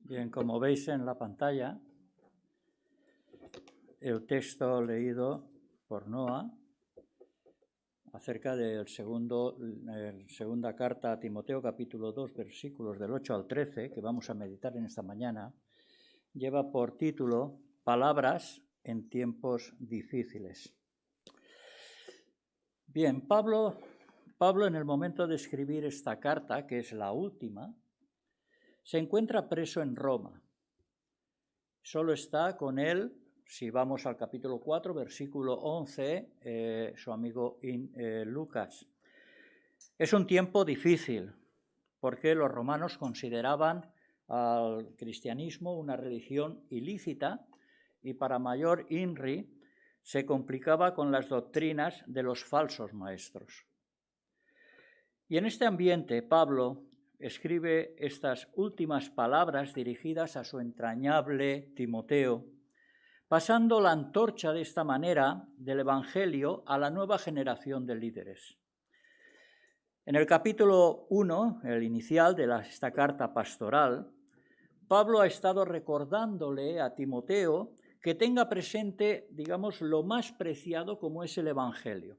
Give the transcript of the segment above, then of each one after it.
Bien, como veis en la pantalla, el texto leído por Noah acerca de segunda carta a Timoteo, capítulo 2, versículos del 8 al 13, que vamos a meditar en esta mañana, lleva por título Palabras en tiempos difíciles. Bien, Pablo en el momento de escribir esta carta, que es la última, se encuentra preso en Roma. Solo está con él, si vamos al capítulo 4, versículo 11, su amigo Lucas. Es un tiempo difícil, porque los romanos consideraban al cristianismo una religión ilícita y para mayor INRI se complicaba con las doctrinas de los falsos maestros. Y en este ambiente, Pablo escribe estas últimas palabras dirigidas a su entrañable Timoteo, pasando la antorcha de esta manera del Evangelio a la nueva generación de líderes. En el capítulo 1, el inicial de esta carta pastoral, Pablo ha estado recordándole a Timoteo que tenga presente, digamos, lo más preciado como es el Evangelio.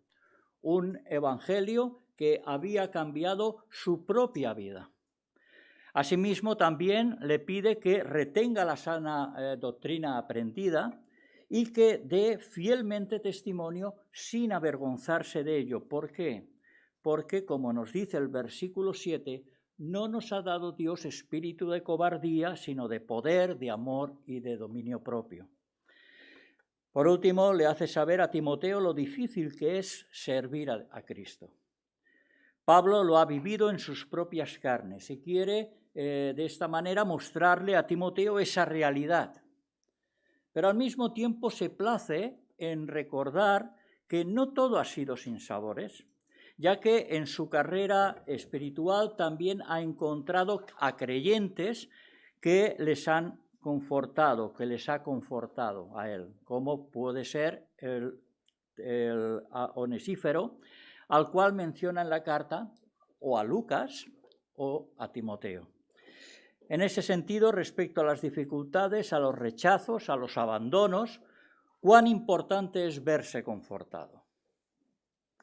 Un Evangelio que había cambiado su propia vida. Asimismo, también le pide que retenga la sana doctrina aprendida y que dé fielmente testimonio sin avergonzarse de ello. ¿Por qué? Porque, como nos dice el versículo 7, no nos ha dado Dios espíritu de cobardía, sino de poder, de amor y de dominio propio. Por último, le hace saber a Timoteo lo difícil que es servir a Cristo. Pablo lo ha vivido en sus propias carnes y quiere de esta manera mostrarle a Timoteo esa realidad. Pero al mismo tiempo se place en recordar que no todo ha sido sin sabores, ya que en su carrera espiritual también ha encontrado a creyentes que les han confortado, que les ha confortado a él, como puede ser el Onesífero, al cual menciona en la carta, o a Lucas o a Timoteo. En ese sentido, respecto a las dificultades, a los rechazos, a los abandonos, cuán importante es verse confortado.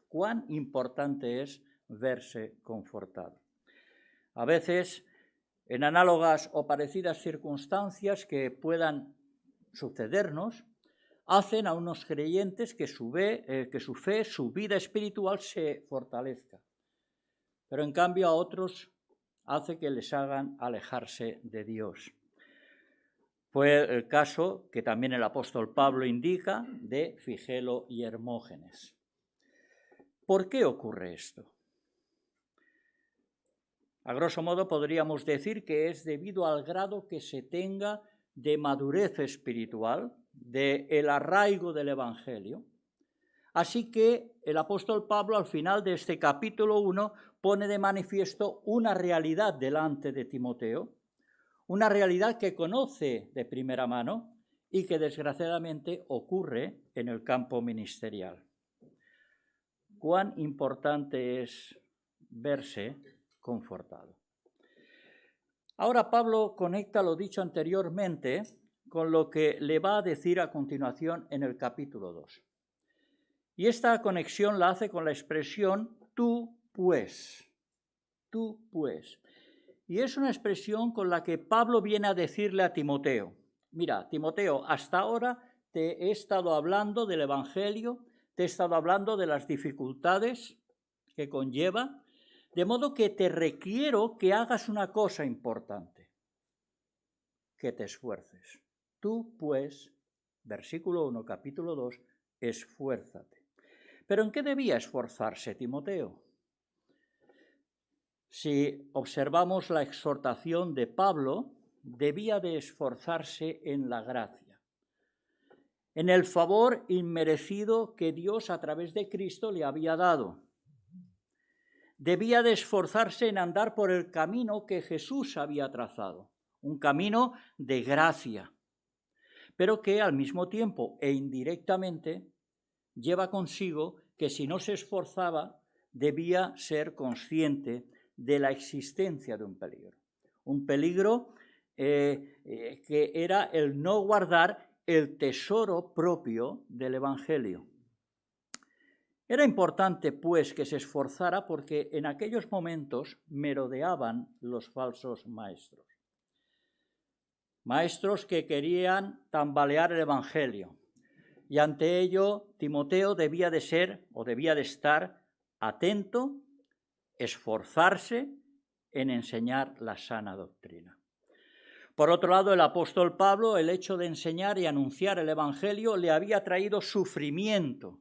Cuán importante es verse confortado. A veces, en análogas o parecidas circunstancias que puedan sucedernos, hacen a unos creyentes que su fe, su vida espiritual se fortalezca. Pero en cambio a otros hace que les hagan alejarse de Dios. Fue el caso que también el apóstol Pablo indica de Figelo y Hermógenes. ¿Por qué ocurre esto? A grosso modo podríamos decir que es debido al grado que se tenga de madurez espiritual, del arraigo del Evangelio. Así que el apóstol Pablo al final de este capítulo 1 pone de manifiesto una realidad delante de Timoteo, una realidad que conoce de primera mano y que desgraciadamente ocurre en el campo ministerial. Cuán importante es verse confortado. Ahora Pablo conecta lo dicho anteriormente con lo que le va a decir a continuación en el capítulo 2. Y esta conexión la hace con la expresión tú pues. Tú pues. Y es una expresión con la que Pablo viene a decirle a Timoteo: mira, Timoteo, hasta ahora te he estado hablando del Evangelio, te he estado hablando de las dificultades que conlleva, de modo que te requiero que hagas una cosa importante, que te esfuerces. Tú pues, versículo 1, capítulo 2, esfuérzate. ¿Pero en qué debía esforzarse Timoteo? Si observamos la exhortación de Pablo, debía de esforzarse en la gracia, en el favor inmerecido que Dios a través de Cristo le había dado. Debía de esforzarse en andar por el camino que Jesús había trazado, un camino de gracia, pero que al mismo tiempo e indirectamente lleva consigo que si no se esforzaba, debía ser consciente de la existencia de un peligro que era el no guardar el tesoro propio del Evangelio. Era importante, pues, que se esforzara porque en aquellos momentos merodeaban los falsos maestros. Maestros que querían tambalear el Evangelio. Y ante ello, Timoteo debía de ser o debía de estar atento, esforzarse en enseñar la sana doctrina. Por otro lado, el apóstol Pablo, el hecho de enseñar y anunciar el Evangelio le había traído sufrimiento.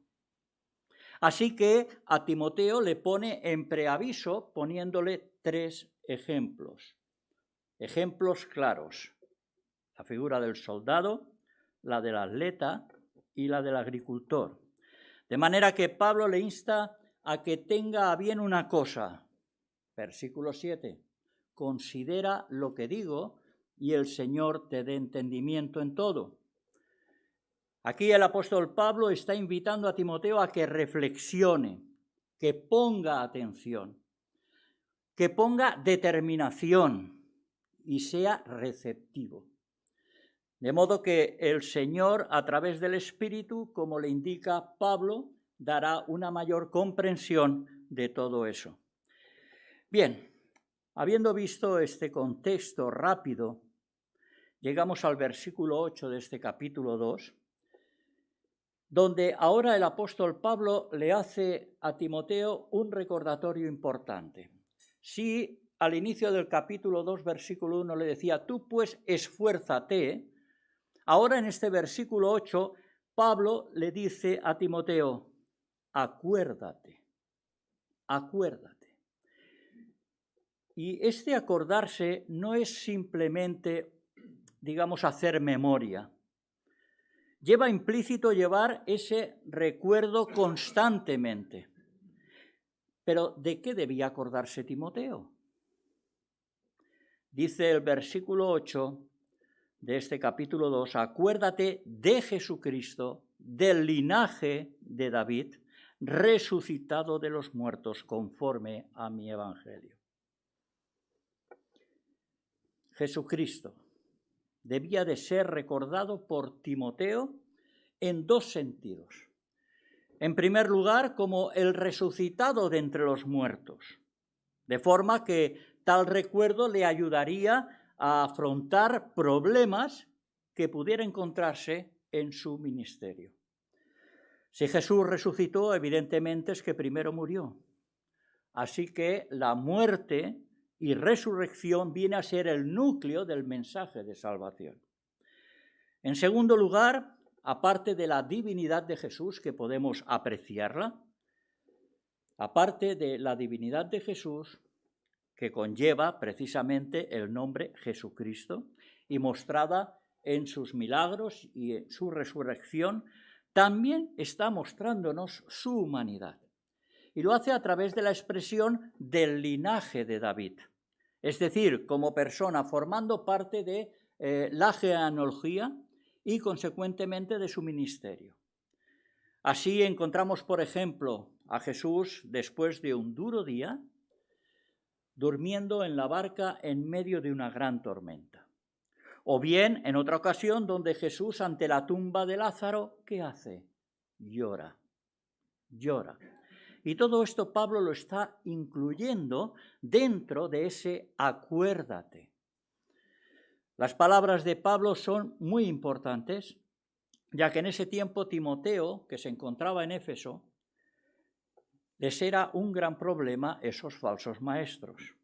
Así que a Timoteo le pone en preaviso poniéndole 3 ejemplos. Ejemplos claros. La figura del soldado, la del atleta y la del agricultor. De manera que Pablo le insta a que tenga a bien una cosa. Versículo 7. Considera lo que digo y el Señor te dé entendimiento en todo. Aquí el apóstol Pablo está invitando a Timoteo a que reflexione, que ponga atención, que ponga determinación y sea receptivo. De modo que el Señor, a través del Espíritu, como le indica Pablo, dará una mayor comprensión de todo eso. Bien, habiendo visto este contexto rápido, llegamos al versículo 8 de este capítulo 2, donde ahora el apóstol Pablo le hace a Timoteo un recordatorio importante. Si al inicio del capítulo 2, versículo 1 le decía, tú pues esfuérzate, ahora en este versículo 8, Pablo le dice a Timoteo, acuérdate, acuérdate. Y este acordarse no es simplemente, digamos, hacer memoria. Lleva implícito llevar ese recuerdo constantemente. Pero ¿de qué debía acordarse Timoteo? Dice el versículo 8 de este capítulo 2, acuérdate de Jesucristo, del linaje de David, resucitado de los muertos conforme a mi evangelio. Jesucristo debía de ser recordado por Timoteo en 2 sentidos. En primer lugar, como el resucitado de entre los muertos, de forma que tal recuerdo le ayudaría a afrontar problemas que pudiera encontrarse en su ministerio. Si Jesús resucitó, evidentemente es que primero murió. Así que la muerte y resurrección viene a ser el núcleo del mensaje de salvación. En segundo lugar, aparte de la divinidad de Jesús, que podemos apreciarla, aparte de la divinidad de Jesús, que conlleva precisamente el nombre Jesucristo, y mostrada en sus milagros y en su resurrección, también está mostrándonos su humanidad. Y lo hace a través de la expresión del linaje de David, es decir, como persona formando parte de la genealogía y consecuentemente de su ministerio. Así encontramos, por ejemplo, a Jesús después de un duro día, durmiendo en la barca en medio de una gran tormenta. O bien, en otra ocasión, donde Jesús, ante la tumba de Lázaro, ¿qué hace? Llora, llora. Y todo esto Pablo lo está incluyendo dentro de ese acuérdate. Las palabras de Pablo son muy importantes, ya que en ese tiempo Timoteo, que se encontraba en Éfeso, les era un gran problema esos falsos maestros.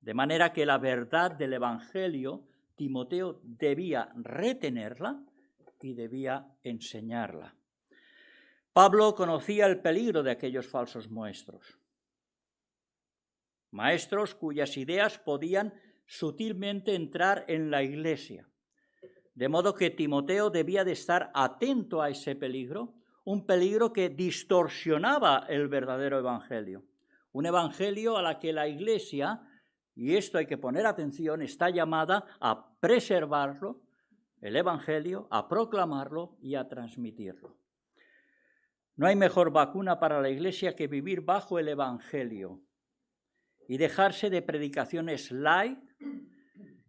De manera que la verdad del Evangelio, Timoteo debía retenerla y debía enseñarla. Pablo conocía el peligro de aquellos falsos maestros. Maestros cuyas ideas podían sutilmente entrar en la iglesia. De modo que Timoteo debía de estar atento a ese peligro, un peligro que distorsionaba el verdadero evangelio. Un evangelio a la que la iglesia, y esto hay que poner atención, está llamada a preservarlo, el evangelio, a proclamarlo y a transmitirlo. No hay mejor vacuna para la iglesia que vivir bajo el evangelio y dejarse de predicaciones light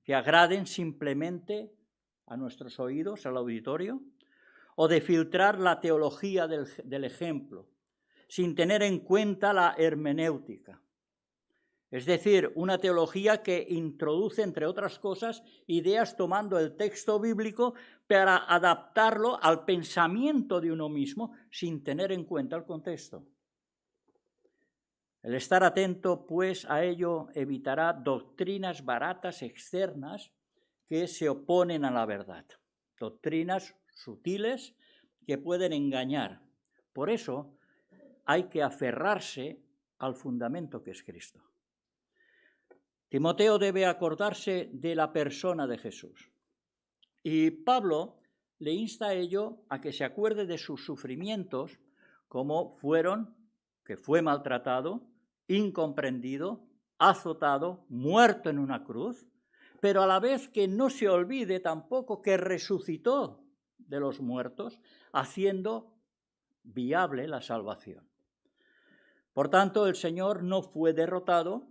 que agraden simplemente a nuestros oídos, al auditorio, o de filtrar la teología del ejemplo, sin tener en cuenta la hermenéutica. Es decir, una teología que introduce, entre otras cosas, ideas tomando el texto bíblico para adaptarlo al pensamiento de uno mismo, sin tener en cuenta el contexto. El estar atento, pues, a ello evitará doctrinas baratas externas que se oponen a la verdad. Doctrinas sutiles que pueden engañar. Por eso hay que aferrarse al fundamento que es Cristo. Timoteo debe acordarse de la persona de Jesús. Y Pablo le insta a ello a que se acuerde de sus sufrimientos, como fueron, que fue maltratado, incomprendido, azotado, muerto en una cruz, pero a la vez que no se olvide tampoco que resucitó de los muertos, haciendo viable la salvación. Por tanto, el Señor no fue derrotado,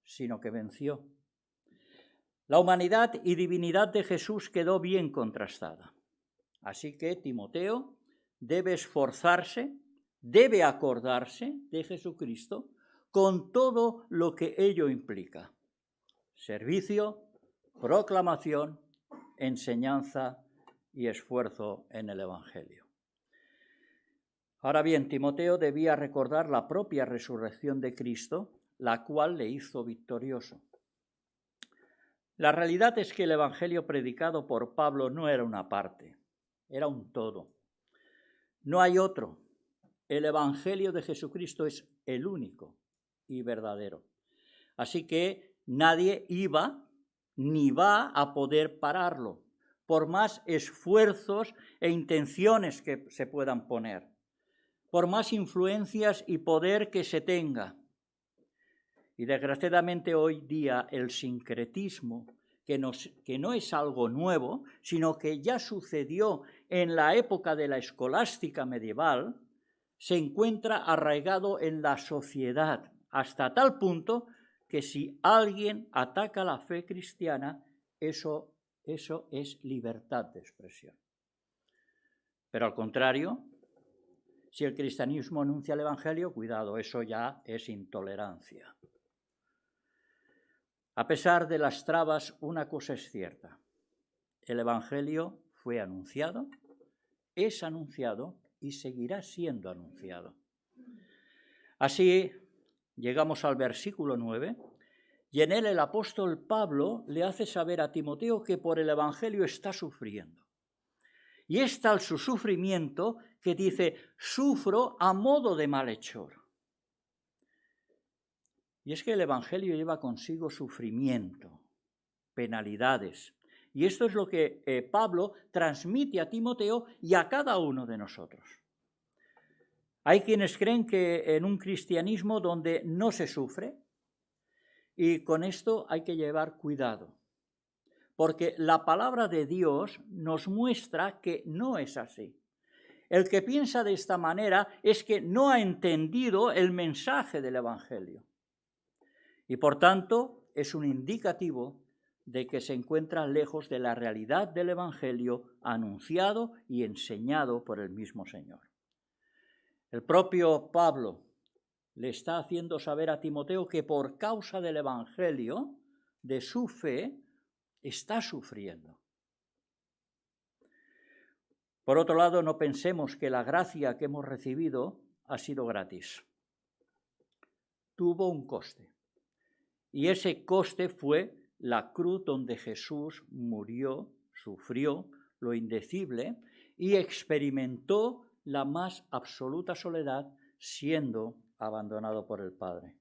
sino que venció. La humanidad y divinidad de Jesús quedó bien contrastada. Así que Timoteo debe esforzarse, debe acordarse de Jesucristo con todo lo que ello implica. Servicio, proclamación, enseñanza y esfuerzo en el Evangelio. Ahora bien, Timoteo debía recordar la propia resurrección de Cristo, la cual le hizo victorioso. La realidad es que el Evangelio predicado por Pablo no era una parte, era un todo. No hay otro. El Evangelio de Jesucristo es el único y verdadero. Así que nadie iba ni va a poder pararlo, por más esfuerzos e intenciones que se puedan poner, por más influencias y poder que se tenga. Y desgraciadamente hoy día el sincretismo, que no es algo nuevo, sino que ya sucedió en la época de la escolástica medieval, se encuentra arraigado en la sociedad, hasta tal punto que si alguien ataca la fe cristiana, eso es libertad de expresión. Pero al contrario, si el cristianismo anuncia el Evangelio, cuidado, eso ya es intolerancia. A pesar de las trabas, una cosa es cierta. El Evangelio fue anunciado, es anunciado y seguirá siendo anunciado. Así llegamos al versículo 9, y en él el apóstol Pablo le hace saber a Timoteo que por el Evangelio está sufriendo. Y es tal su sufrimiento que dice, sufro a modo de malhechor. Y es que el Evangelio lleva consigo sufrimiento, penalidades. Y esto es lo que Pablo transmite a Timoteo y a cada uno de nosotros. Hay quienes creen que en un cristianismo donde no se sufre, y con esto hay que llevar cuidado, porque la palabra de Dios nos muestra que no es así. El que piensa de esta manera es que no ha entendido el mensaje del Evangelio. Y por tanto es un indicativo de que se encuentra lejos de la realidad del Evangelio anunciado y enseñado por el mismo Señor. El propio Pablo le está haciendo saber a Timoteo que por causa del Evangelio, de su fe, está sufriendo. Por otro lado, no pensemos que la gracia que hemos recibido ha sido gratis. Tuvo un coste. Y ese coste fue la cruz donde Jesús murió, sufrió lo indecible y experimentó la más absoluta soledad siendo abandonado por el Padre.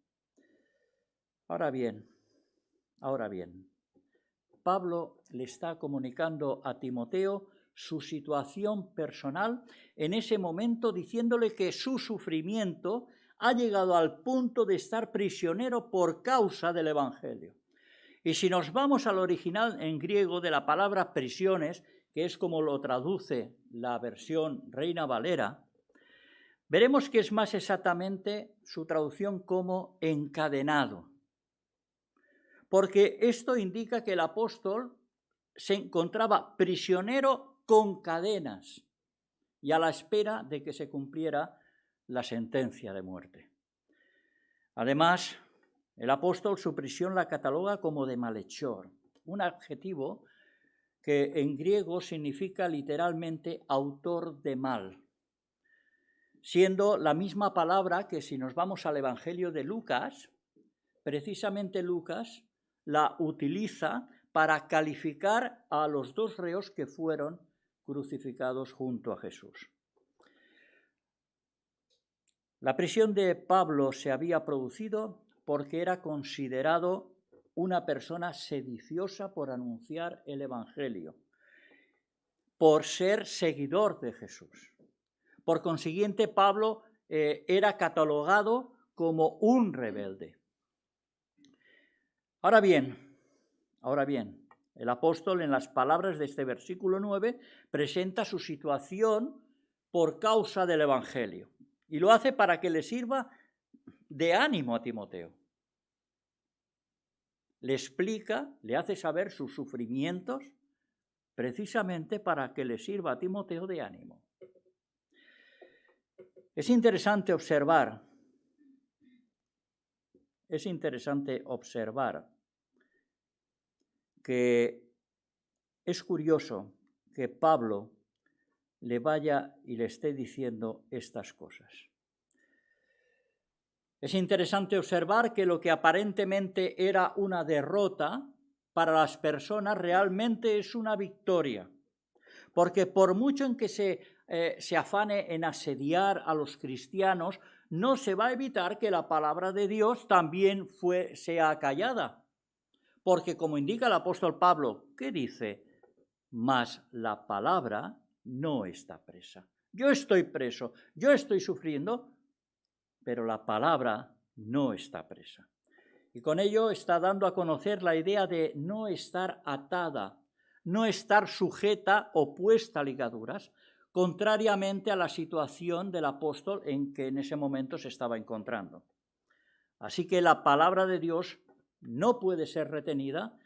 Ahora bien, Pablo le está comunicando a Timoteo su situación personal en ese momento, diciéndole que su sufrimiento ha llegado al punto de estar prisionero por causa del Evangelio. Y si nos vamos al original en griego de la palabra prisiones, que es como lo traduce la versión Reina Valera, veremos que es más exactamente su traducción como encadenado. porque esto indica que el apóstol se encontraba prisionero con cadenas y a la espera de que se cumpliera la sentencia de muerte. Además, el apóstol su prisión la cataloga como de malhechor, un adjetivo que en griego significa literalmente autor de mal, siendo la misma palabra que si nos vamos al Evangelio de Lucas, precisamente Lucas la utiliza para calificar a los dos reos que fueron crucificados junto a Jesús. La prisión de Pablo se había producido porque era considerado una persona sediciosa por anunciar el Evangelio, por ser seguidor de Jesús. Por consiguiente, Pablo era catalogado como un rebelde. Ahora bien, el apóstol en las palabras de este versículo 9 presenta su situación por causa del Evangelio y lo hace para que le sirva de ánimo a Timoteo. Le explica, le hace saber sus sufrimientos precisamente para que le sirva a Timoteo de ánimo. Es interesante observar que es curioso que Pablo le vaya y le esté diciendo estas cosas. Es interesante observar que lo que aparentemente era una derrota para las personas realmente es una victoria, porque por mucho en que se afane en asediar a los cristianos, no se va a evitar que la palabra de Dios también sea callada. Porque como indica el apóstol Pablo, ¿qué dice? Mas la palabra no está presa. Yo estoy preso, yo estoy sufriendo, pero la palabra no está presa. Y con ello está dando a conocer la idea de no estar atada, no estar sujeta o puesta a ligaduras, contrariamente a la situación del apóstol en que en ese momento se estaba encontrando. Así que la palabra de Dios no puede ser retenida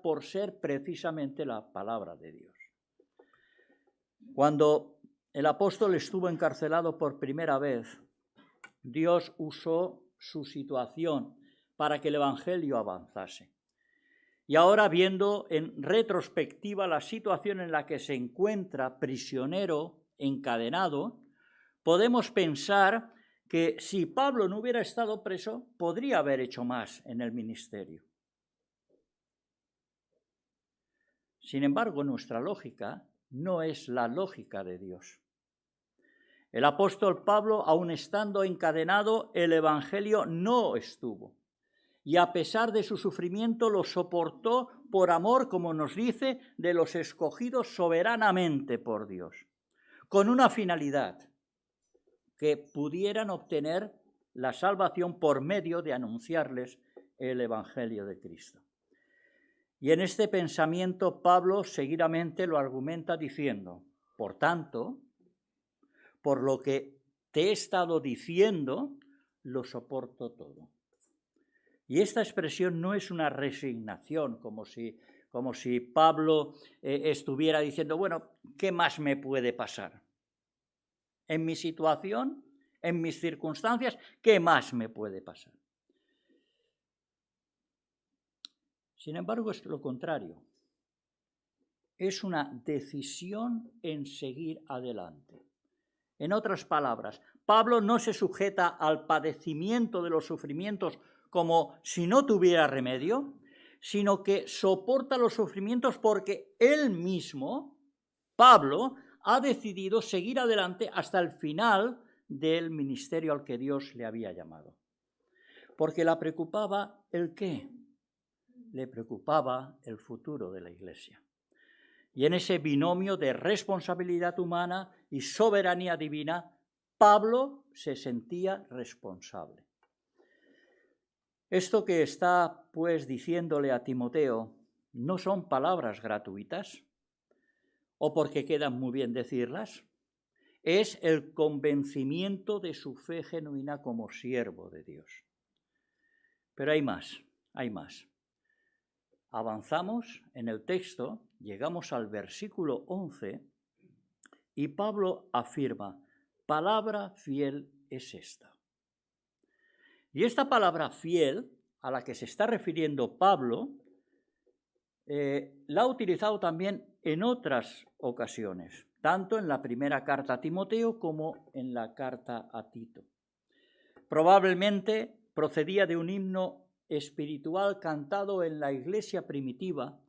por ser precisamente la palabra de Dios. Cuando el apóstol estuvo encarcelado por primera vez, Dios usó su situación para que el Evangelio avanzase. Y ahora, viendo en retrospectiva la situación en la que se encuentra prisionero, encadenado, podemos pensar que si Pablo no hubiera estado preso, podría haber hecho más en el ministerio. Sin embargo, nuestra lógica no es la lógica de Dios. El apóstol Pablo, aun estando encadenado, el Evangelio no estuvo. Y a pesar de su sufrimiento lo soportó por amor, como nos dice, de los escogidos soberanamente por Dios, con una finalidad, que pudieran obtener la salvación por medio de anunciarles el Evangelio de Cristo. Y en este pensamiento Pablo seguidamente lo argumenta diciendo, por tanto, por lo que te he estado diciendo, lo soporto todo. Y esta expresión no es una resignación, como si Pablo estuviera diciendo, bueno, ¿qué más me puede pasar? En mi situación, en mis circunstancias, ¿qué más me puede pasar? Sin embargo, es lo contrario. Es una decisión en seguir adelante. En otras palabras, Pablo no se sujeta al padecimiento de los sufrimientos como si no tuviera remedio, sino que soporta los sufrimientos porque él mismo, Pablo, ha decidido seguir adelante hasta el final del ministerio al que Dios le había llamado. Porque le preocupaba el qué, le preocupaba el futuro de la Iglesia. Y en ese binomio de responsabilidad humana y soberanía divina, Pablo se sentía responsable. Esto que está, pues, diciéndole a Timoteo, no son palabras gratuitas, o porque quedan muy bien decirlas, es el convencimiento de su fe genuina como siervo de Dios. Pero hay más. hay más. Avanzamos en el texto, llegamos al versículo 11 y Pablo afirma, palabra fiel es esta. Y esta palabra fiel, a la que se está refiriendo Pablo, la ha utilizado también en otras ocasiones, tanto en la primera carta a Timoteo como en la carta a Tito. Probablemente procedía de un himno espiritual cantado en la iglesia primitiva,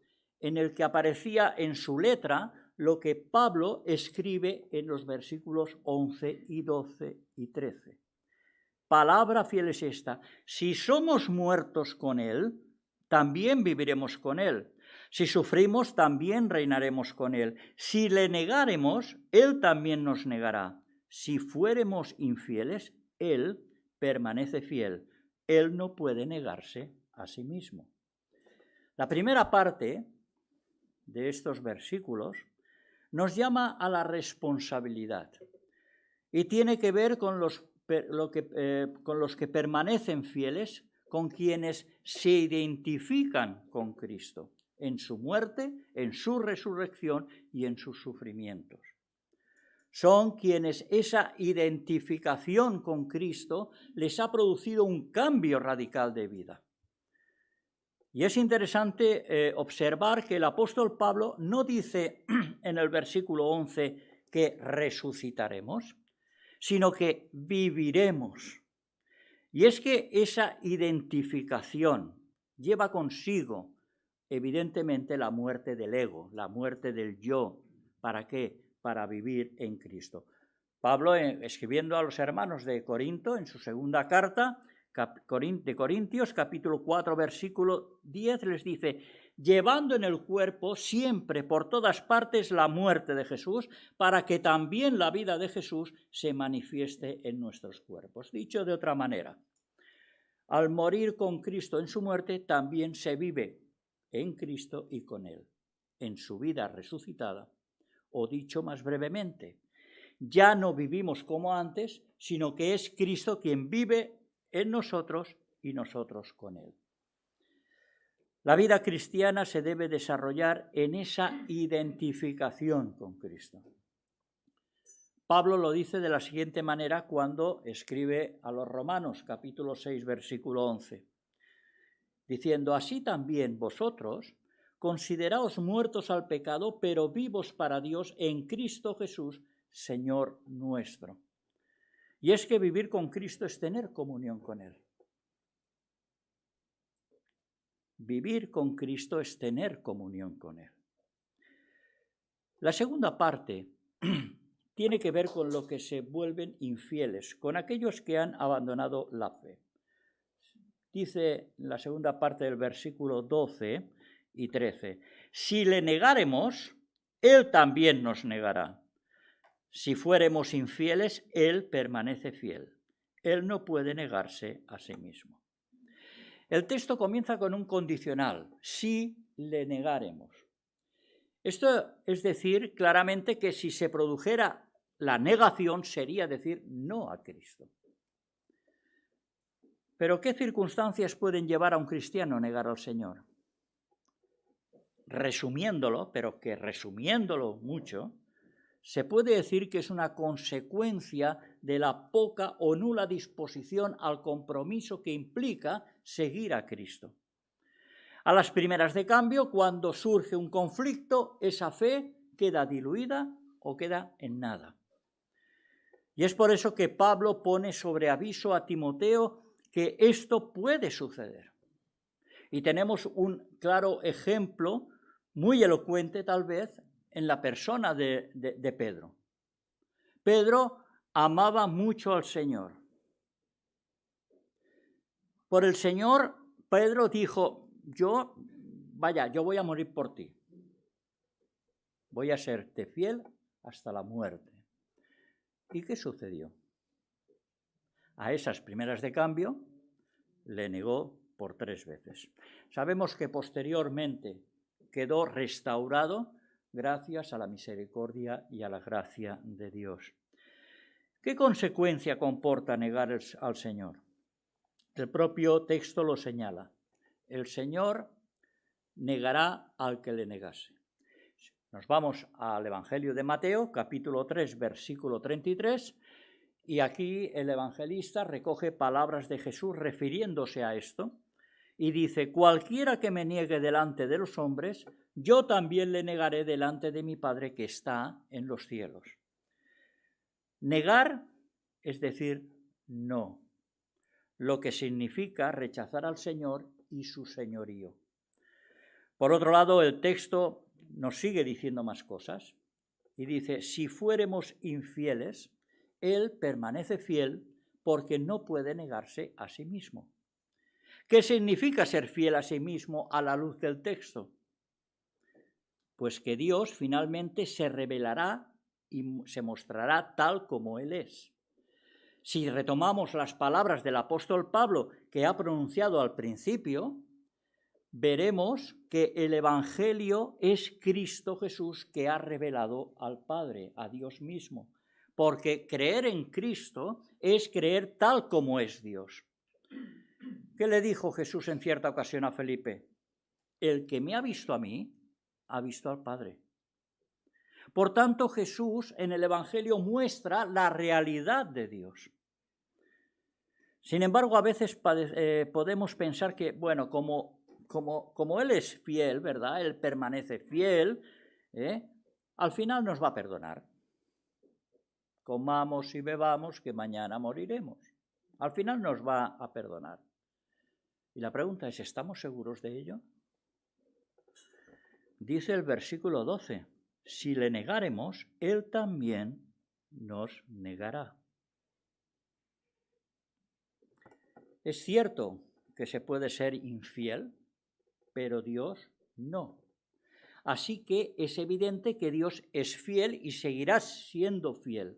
en el que aparecía en su letra lo que Pablo escribe en los versículos 11 y 12 y 13. Palabra fiel es esta: si somos muertos con Él, también viviremos con Él. Si sufrimos, también reinaremos con Él. Si le negáremos, Él también nos negará. Si fuéremos infieles, Él permanece fiel. Él no puede negarse a sí mismo. La primera parte de estos versículos nos llama a la responsabilidad y tiene que ver con los que permanecen fieles, con quienes se identifican con Cristo en su muerte, en su resurrección y en sus sufrimientos. Son quienes esa identificación con Cristo les ha producido un cambio radical de vida. Y es interesante observar que el apóstol Pablo no dice en el versículo 11 que resucitaremos, sino que viviremos. Y es que esa identificación lleva consigo, evidentemente, la muerte del ego, la muerte del yo. ¿Para qué? Para vivir en Cristo. Pablo, escribiendo a los hermanos de Corinto, en su segunda carta, de Corintios, capítulo 4, versículo 10, les dice: llevando en el cuerpo siempre por todas partes la muerte de Jesús, para que también la vida de Jesús se manifieste en nuestros cuerpos. Dicho de otra manera, al morir con Cristo en su muerte, también se vive en Cristo y con Él, en su vida resucitada. O dicho más brevemente, ya no vivimos como antes, sino que es Cristo quien vive en nosotros y nosotros con Él. La vida cristiana se debe desarrollar en esa identificación con Cristo. Pablo lo dice de la siguiente manera cuando escribe a los Romanos, capítulo 6, versículo 11, diciendo: así también vosotros consideraos muertos al pecado, pero vivos para Dios en Cristo Jesús, Señor nuestro. Y es que vivir con Cristo es tener comunión con Él. Vivir con Cristo es tener comunión con Él. La segunda parte tiene que ver con lo que se vuelven infieles, con aquellos que han abandonado la fe. Dice la segunda parte del versículo 12 y 13: si le negáremos, Él también nos negará. Si fuéremos infieles, Él permanece fiel. Él no puede negarse a sí mismo. El texto comienza con un condicional: si le negáremos. Esto es decir claramente que si se produjera la negación sería decir no a Cristo. Pero ¿qué circunstancias pueden llevar a un cristiano a negar al Señor? Resumiéndolo, pero que resumiéndolo mucho, se puede decir que es una consecuencia de la poca o nula disposición al compromiso que implica seguir a Cristo. A las primeras de cambio, cuando surge un conflicto, esa fe queda diluida o queda en nada. Y es por eso que Pablo pone sobre aviso a Timoteo que esto puede suceder. Y tenemos un claro ejemplo, muy elocuente tal vez, en la persona de Pedro. Pedro amaba mucho al Señor. Por el Señor, Pedro dijo: yo voy a morir por ti. Voy a serte fiel hasta la muerte. ¿Y qué sucedió? A esas primeras de cambio le negó por 3 veces. Sabemos que posteriormente quedó restaurado gracias a la misericordia y a la gracia de Dios. ¿Qué consecuencia comporta negar al Señor? El propio texto lo señala. el Señor negará al que le negase. Nos vamos al Evangelio de Mateo, capítulo 3, versículo 33, y aquí el evangelista recoge palabras de Jesús refiriéndose a esto, y dice: cualquiera que me niegue delante de los hombres, yo también le negaré delante de mi Padre que está en los cielos. Negar es decir no, lo que significa rechazar al Señor y su señorío. Por otro lado, el texto nos sigue diciendo más cosas y dice: si fuéramos infieles, Él permanece fiel porque no puede negarse a sí mismo. ¿Qué significa ser fiel a sí mismo a la luz del texto? Pues que Dios finalmente se revelará y se mostrará tal como Él es. Si retomamos las palabras del apóstol Pablo que ha pronunciado al principio, veremos que el Evangelio es Cristo Jesús que ha revelado al Padre, a Dios mismo, porque creer en Cristo es creer tal como es Dios. ¿Qué le dijo Jesús en cierta ocasión a Felipe? El que me ha visto a mí, ha visto al Padre. Por tanto, Jesús en el Evangelio muestra la realidad de Dios. Sin embargo, a veces podemos pensar que, bueno, como Él es fiel, ¿verdad? Él permanece fiel, al final nos va a perdonar. Comamos y bebamos, que mañana moriremos. Al final nos va a perdonar. Y la pregunta es: ¿estamos seguros de ello? Dice el versículo 12: si le negáremos, Él también nos negará. Es cierto que se puede ser infiel, pero Dios no. Así que es evidente que Dios es fiel y seguirá siendo fiel.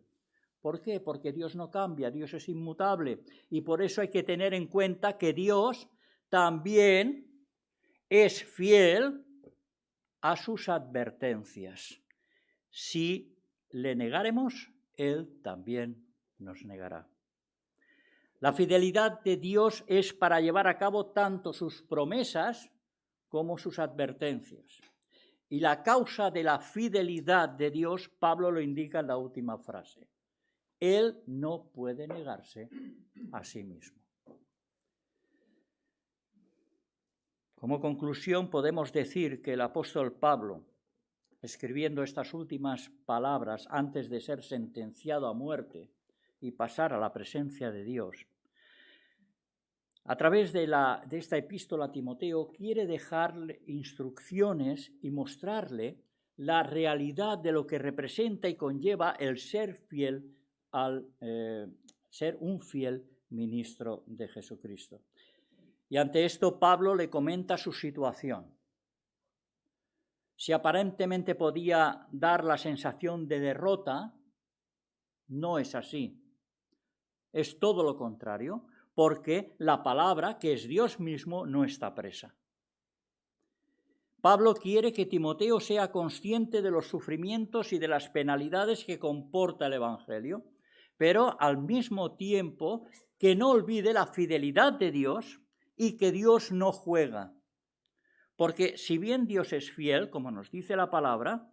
¿Por qué? Porque Dios no cambia, Dios es inmutable. Y por eso hay que tener en cuenta que Dios también es fiel a sus advertencias. Si le negáremos, Él también nos negará. La fidelidad de Dios es para llevar a cabo tanto sus promesas como sus advertencias. Y la causa de la fidelidad de Dios, Pablo lo indica en la última frase: Él no puede negarse a sí mismo. Como conclusión, podemos decir que el apóstol Pablo, escribiendo estas últimas palabras antes de ser sentenciado a muerte y pasar a la presencia de Dios, a través de esta epístola a Timoteo, quiere dejarle instrucciones y mostrarle la realidad de lo que representa y conlleva el ser fiel ser un fiel ministro de Jesucristo. Y ante esto Pablo le comenta su situación. Si aparentemente podía dar la sensación de derrota, no es así. Es todo lo contrario, porque la palabra, que es Dios mismo, no está presa. Pablo quiere que Timoteo sea consciente de los sufrimientos y de las penalidades que comporta el Evangelio, pero al mismo tiempo que no olvide la fidelidad de Dios y que Dios no juega. Porque si bien Dios es fiel, como nos dice la palabra,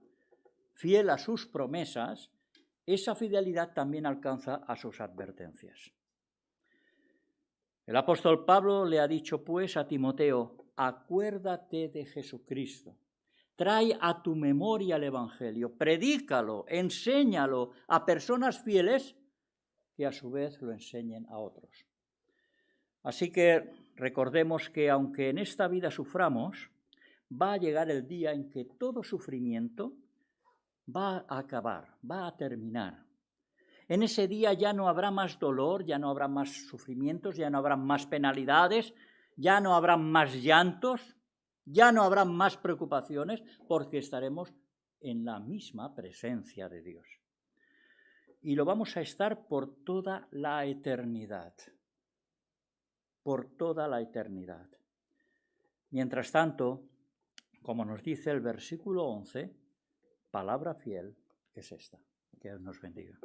fiel a sus promesas, esa fidelidad también alcanza a sus advertencias. El apóstol Pablo le ha dicho pues a Timoteo: acuérdate de Jesucristo, trae a tu memoria el Evangelio, predícalo, enséñalo a personas fieles que a su vez lo enseñen a otros. Así que recordemos que aunque en esta vida suframos, va a llegar el día en que todo sufrimiento va a acabar, va a terminar. En ese día ya no habrá más dolor, ya no habrá más sufrimientos, ya no habrá más penalidades, ya no habrá más llantos, ya no habrá más preocupaciones, porque estaremos en la misma presencia de Dios. Y lo vamos a estar por toda la eternidad. Por toda la eternidad. Mientras tanto, como nos dice el versículo 11, palabra fiel es esta. Que Dios nos bendiga.